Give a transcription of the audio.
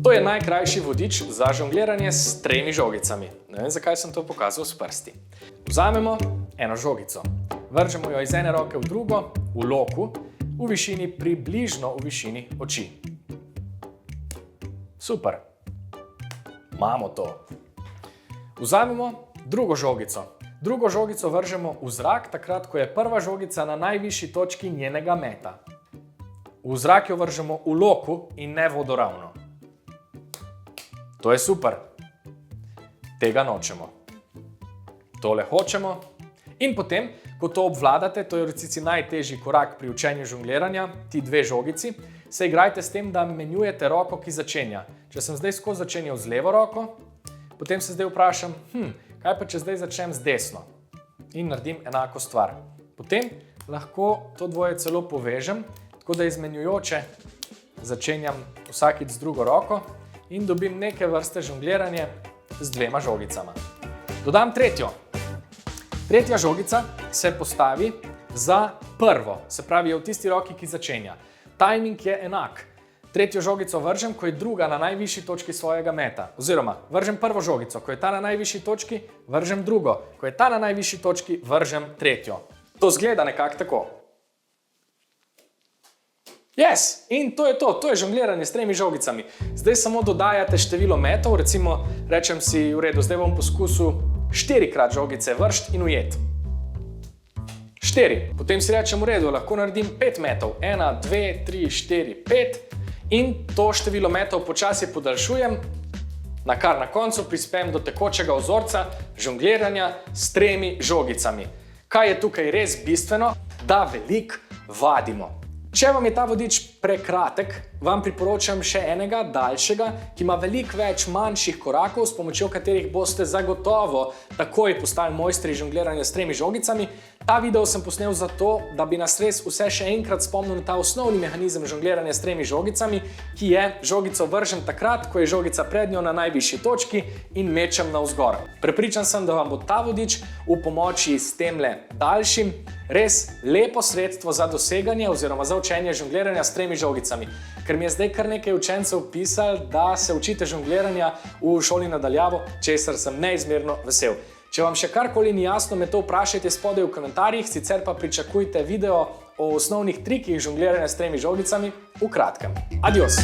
To je najkrajši vodič za žongliranje s 3 žogicami. Ne vem, zakaj sem to pokazal s prsti. Vzamemo eno žogico, vržemo jo iz ene roke v drugo, v loku, v višini približno v višini oči. Super. Imamo to. Vzamemo drugo žogico. Drugo žogico vržemo v zrak, takrat, ko je prva žogica na najvišji točki njenega meta. V zrak jo vržemo v loku in ne vodoravno. To je super. Tega nočemo. Tole hočemo. In potem, ko to obvladate, to je v resnici najtežji korak pri učenju žongliranja, ti 2 žogici, se igrajte s tem, da menjujete roko, ki začenja. Če sem zdaj skozi začenjal z levo roko, potem se zdaj vprašam, kaj pa če zdaj začnem z desno? In naredim enako stvar. Potem lahko to dvoje celo povežem, tako da izmenjujoče začenjam vsakič z drugo roko in dobim neke vrste žongliranje z 2 žogicama. Dodam tretjo. Tretja žogica se postavi za prvo, se pravi je v tisti roki, ki začenja. Timing je enak. Tretjo žogico vržem, ko je druga na najvišji točki svojega meta. Oziroma, vržem prvo žogico, ko je ta na najvišji točki, vržem drugo. Ko je ta na najvišji točki, vržem tretjo. To zgleda nekako tako. Yes! In to je to. To je žongliranje s 3 žogicami. Zdaj samo dodajate število metov, recimo rečem si, v redu, zdaj bom poskusil 4-krat žogice vršt in ujet. 4. Potem si rečem, v redu, lahko naredim 5 metov. 1, 2, 3, 4, 5. In to število metov počasi podaljšujem, na kar na koncu prispem do tekočega vzorca žongliranja s 3 žogicami. Kaj je tukaj res bistveno? Da veliko vadimo. Če vam je ta vodič prekratek, vam priporočam še enega, daljšega, ki ima veliko več manjših korakov, s pomočjo katerih boste zagotovo takoj postali mojstri žongliranja s 3 žogicami. Ta video sem posnel zato, da bi nas res vse še enkrat spomnil na ta osnovni mehanizem žongliranja s 3 žogicami, ki je žogico vržem takrat, ko je žogica pred njo na najvišji točki in mečem navzgor. Prepričan sem, da vam bo ta vodič v pomoči s temle daljšim res lepo sredstvo za doseganje oziroma za učenje žongliranja s 3 žogicami. Ker mi je zdaj kar nekaj učencev pisalo, da se učite žongliranja v šoli na daljavo, česar sem neizmerno vesel. Če vam še karkoli ni jasno, me to vprašajte spodaj v komentarjih, sicer pa pričakujte video o osnovnih trikih žongliranja s 3 žogicami v kratkem. Adios!